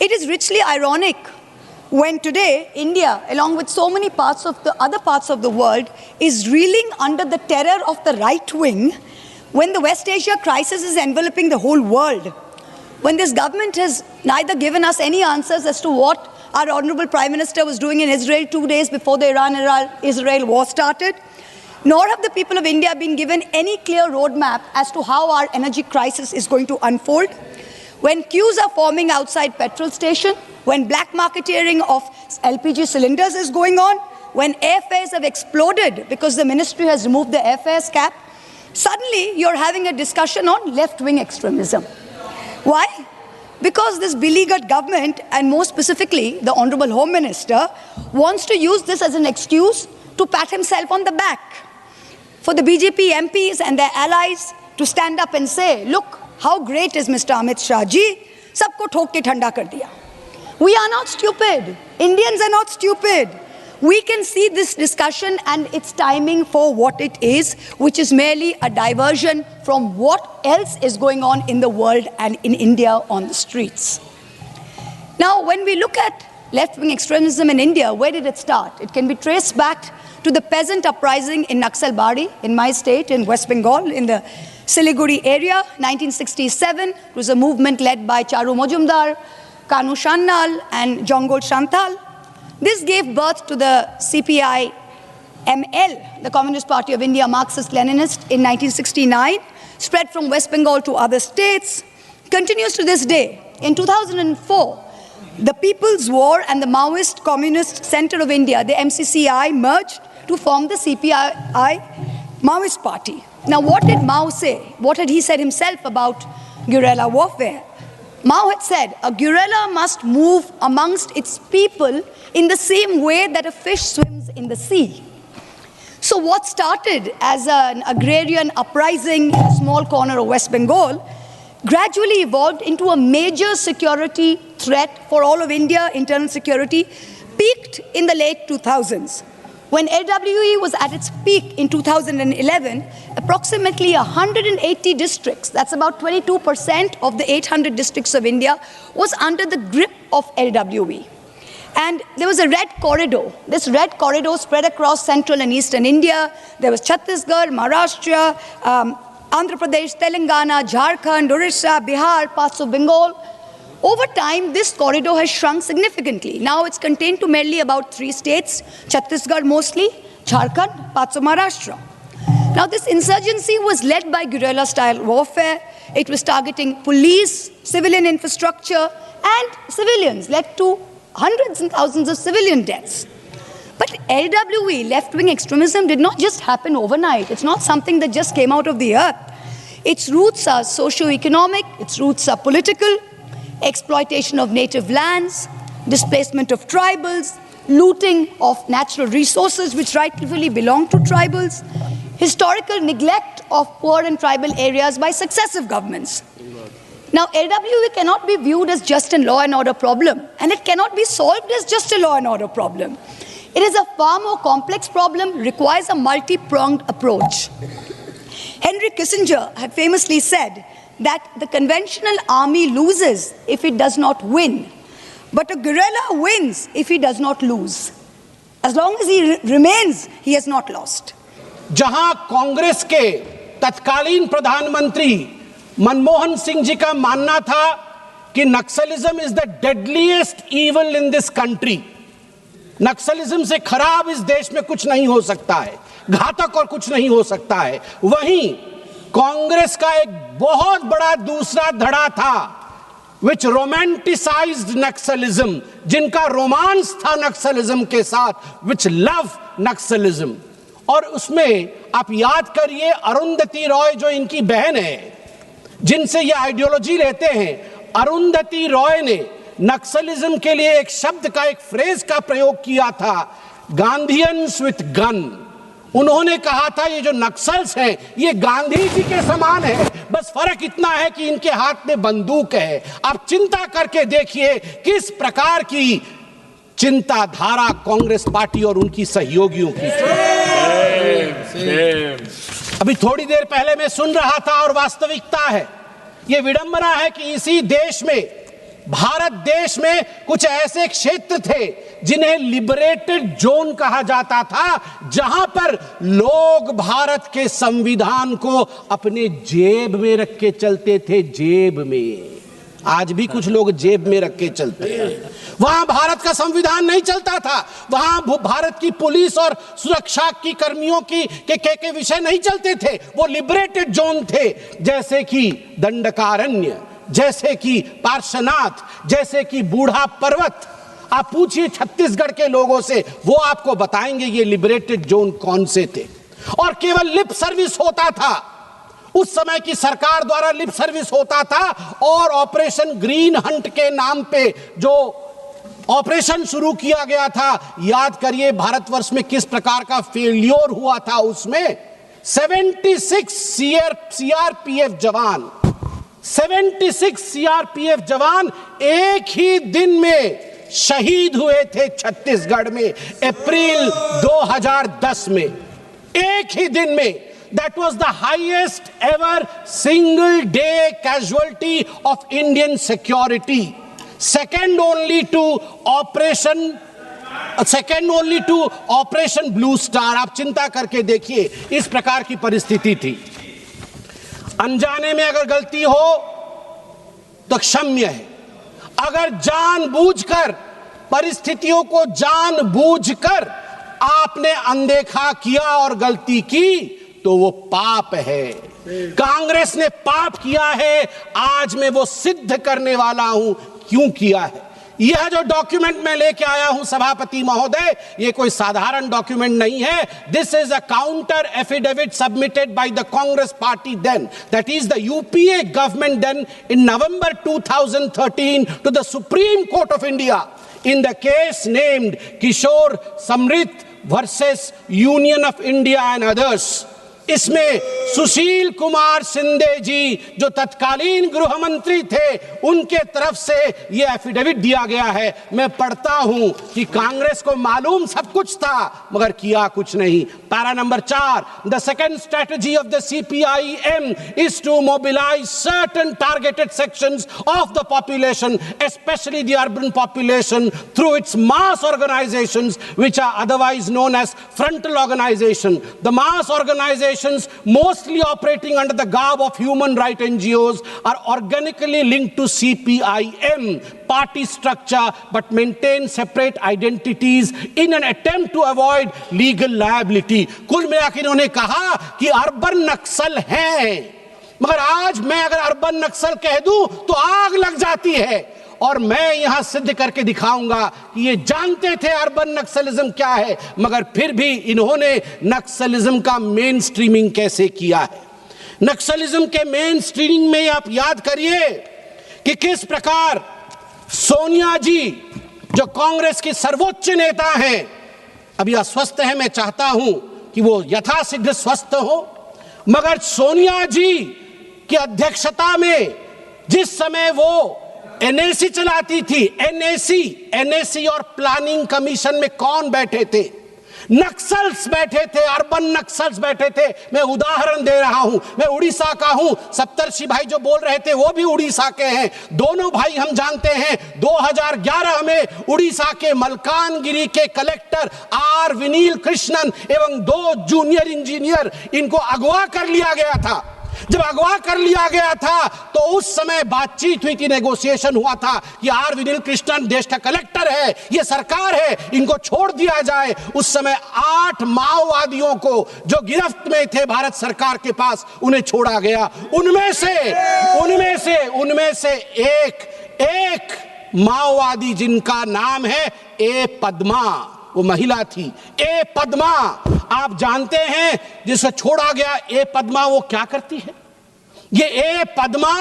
It is richly ironic when today India, along with so many parts of the other parts of the world, is reeling under the terror of the right wing, when the West Asia crisis is enveloping the whole world, when this government has neither given us any answers as to what our Honorable Prime Minister was doing in Israel 2 days before the Iran-Israel war started, nor have the people of India been given any clear roadmap as to how our energy crisis is going to unfold, when queues are forming outside petrol stations, when black marketeering of LPG cylinders is going on, when airfares have exploded because the ministry has removed the airfares cap, suddenly you're having a discussion on left-wing extremism. Why? Because this beleaguered government, and more specifically the Honorable Home Minister, wants to use this as an excuse to pat himself on the back. For the BJP MPs and their allies to stand up and say, look, how great is Mr. Amit Shah ji, sabko thok ke thanda kar diya. We are not stupid. Indians are not stupid. We can see this discussion and its timing for what it is, which is merely a diversion from what else is going on in the world and in India on the streets. Now, when we look at left-wing extremism in India, where did it start? It can be traced back to the peasant uprising in Naxalbari, in my state, in West Bengal, in the Siliguri area, 1967. It was a movement led by Charu Majumdar, Kanu Shannal, and Jongol Shantal. This gave birth to the CPI-ML, the Communist Party of India, Marxist-Leninist, in 1969, spread from West Bengal to other states, continues to this day. In 2004, the People's War and the Maoist Communist Center of India, the MCCI, merged to form the CPI Maoist Party. Now, what did Mao say? What had he said himself about guerrilla warfare? Mao had said, a guerrilla must move amongst its people in the same way that a fish swims in the sea. So what started as an agrarian uprising in a small corner of West Bengal gradually evolved into a major security threat for all of India, internal security, peaked in the late 2000s. When LWE was at its peak in 2011, approximately 180 districts, that's about 22% of the 800 districts of India, was under the grip of LWE. And there was a red corridor. This red corridor spread across central and eastern India. There was Chhattisgarh, Maharashtra, Andhra Pradesh, Telangana, Jharkhand, Orissa, Bihar, parts of Bengal. Over time, this corridor has shrunk significantly. Now it's contained to merely about 3 states, Chhattisgarh mostly, Jharkhand, parts of Maharashtra. Now this insurgency was led by guerrilla-style warfare. It was targeting police, civilian infrastructure, and civilians, led to hundreds and thousands of civilian deaths. But LWE, left-wing extremism, did not just happen overnight. It's not something that just came out of the earth. Its roots are socio-economic, its roots are political, exploitation of native lands, displacement of tribals, looting of natural resources which rightfully belong to tribals, historical neglect of poor and tribal areas by successive governments. Now, LWE cannot be viewed as just a law and order problem, and it cannot be solved as just a law and order problem. It is a far more complex problem, requires a multi-pronged approach. Henry Kissinger had famously said that the conventional army loses if it does not win, but a guerrilla wins if he does not lose. As long as he remains, he has not lost. जहां कांग्रेस के तत्कालीन प्रधानमंत्री मनमोहन सिंह जी का मानना था कि Naxalism is the deadliest evil in this country, Naxalism से खराब इस देश में कुछ नहीं हो सकता है, घातक और कुछ नहीं हो सकता है, वहीं कांग्रेस का एक बहुत बड़ा दूसरा धड़ा था विच रोमांटिसाइज्ड नक्सलिज्म, जिनका रोमांस था नक्सलिज्म के साथ, विच लव नक्सलिज्म। और उसमें आप याद करिए अरुंधति रॉय जो इनकी बहन है, जिनसे ये आइडियोलॉजी लेते हैं, अरुंधति रॉय ने नक्सलिज्म के लिए एक शब्द का, एक फ्रेज का प्रयोग किया था, गांधीयंस विथ गन। उन्होंने कहा था ये जो नक्सल्स हैं ये गांधी जी के समान है, बस फर्क इतना है कि इनके हाथ में बंदूक है। आप चिंता करके देखिए किस प्रकार की चिंताधारा कांग्रेस पार्टी और उनकी सहयोगियों की। अभी थोड़ी देर पहले मैं सुन रहा था और वास्तविकता है, ये विडंबना है कि इसी देश में भारत देश में कुछ ऐसे क्षेत्र थे जिन्हें लिबरेटेड जोन कहा जाता था, जहां पर लोग भारत के संविधान को अपने जेब में रख के चलते थे। जेब में, आज भी कुछ लोग जेब में रख के चलते हैं। वहां भारत का संविधान नहीं चलता था, वहां भारत की पुलिस और सुरक्षा की कर्मियों के विषय नहीं चलते थे। वो लिबरेटेड जोन थे, जैसे कि दंडकारण्य, जैसे कि पार्श्वनाथ, जैसे कि बूढ़ा पर्वत। आप पूछिए छत्तीसगढ़ के लोगों से, वो आपको बताएंगे ये लिबरेटेड जोन कौन से थे। और केवल लिप सर्विस होता था, उस समय की सरकार द्वारा लिप सर्विस होता था। और ऑपरेशन ग्रीन हंट के नाम पे जो ऑपरेशन शुरू किया गया था, याद करिए भारतवर्ष में किस प्रकार का फेल्योर हुआ था। उसमें 76 सीआरपीएफ जवान 76 सीआरपीएफ जवान एक ही दिन में शहीद हुए थे छत्तीसगढ़ में, अप्रैल 2010 में। एक ही दिन में। That was the highest ever single day casualty of Indian security. Second only to Operation Blue Star. आप चिंता करके देखिए, इस प्रकार की परिस्थिति थी। अनजाने में अगर गलती हो तो क्षम्य है। अगर जानबूझकर परिस्थितियों को जानबूझकर आपने अनदेखा किया और गलती की तो वो पाप है। कांग्रेस ने पाप किया है, आज मैं वो सिद्ध करने वाला हूं क्यों किया है। यह जो डॉक्यूमेंट मैं लेके आया हूं सभापति महोदय, ये कोई साधारण डॉक्यूमेंट नहीं है। This is a counter affidavit submitted by the Congress party then, that is the UPA government then, in November 2013 to the Supreme Court of India in the case named Kishore Samrit versus Union of India and others. इसमें सुशील कुमार शिंदे जी जो तत्कालीन गृह मंत्री थे, उनके तरफ से यह एफिडेविट दिया गया है। मैं पढ़ता हूं कि कांग्रेस को मालूम सब कुछ था मगर किया कुछ नहीं। Para number 4, the second strategy of the CPIM is to mobilize certain targeted sections of the population, especially the urban population, through its mass organizations which are otherwise known as frontal organization. The mass organizations mostly operating under the garb of human rights NGOs are organically linked to CPIM party structure but maintain separate identities in an attempt to avoid legal liability. कुल मिलाकर इन्होंने कहा कि urban नक्सल हैं, मगर आज मैं अगर अर्बन नक्सल कह दूं तो आग लग जाती है। और मैं यहां सिद्ध करके दिखाऊंगा कि ये जानते थे अर्बन नक्सलिज्म क्या है, मगर फिर भी इन्होंने नक्सलिज्म का मेन स्ट्रीमिंग कैसे किया है। नक्सलिज्म के मेन स्ट्रीमिंग में आप याद करिए कि किस प्रकार सोनिया जी जो कांग्रेस की सर्वोच्च नेता हैं, अभी अस्वस्थ है, मैं चाहता हूं कि वो यथाशीघ्र स्वस्थ हो, मगर सोनिया जी की अध्यक्षता में जिस समय वो NAC चलाती थी, NAC और प्लानिंग कमीशन में कौन बैठे थे? नक्सल्स बैठे थे, अर्बन नक्सल्स बैठे थे। मैं उदाहरण दे रहा हूं, मैं उड़ीसा का हूं। सप्तर्षि भाई जो बोल रहे थे वो भी उड़ीसा के हैं। दोनों भाई हम जानते हैं। 2011 में उड़ीसा के मलकानगिरी के कलेक्टर R विनील कृष्णन एवं 2 जूनियर इंजीनियर, इनको अगवा कर लिया गया था। जब अगवा कर लिया गया था तो उस समय बातचीत हुई थी, नेगोशिएशन हुआ था कि R विनील कृष्णन देश का कलेक्टर है, ये सरकार है, इनको छोड़ दिया जाए। उस समय 8 माओवादियों को जो गिरफ्त में थे भारत सरकार के पास, उन्हें छोड़ा गया। उनमें से एक माओवादी जिनका नाम है ए पद्मा, वो महिला थी, ए पद्मा। आप जानते हैं जिसे छोड़ा गया ए पद्मा वो क्या करती है? ये ए पद्मा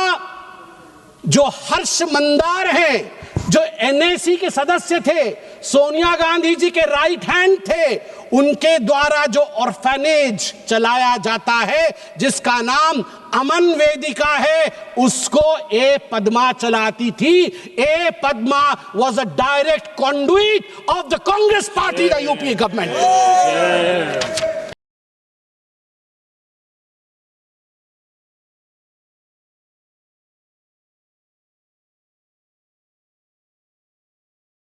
जो हर्ष मंदार हैं, जो NAC के सदस्य थे, सोनिया गांधी जी के राइट हैंड थे, उनके द्वारा जो ऑर्फेनेज चलाया जाता है जिसका नाम अमन वेदिका है, उसको ए पद्मा चलाती थी। ए Padma was a direct conduit of the Congress party, the UPA government.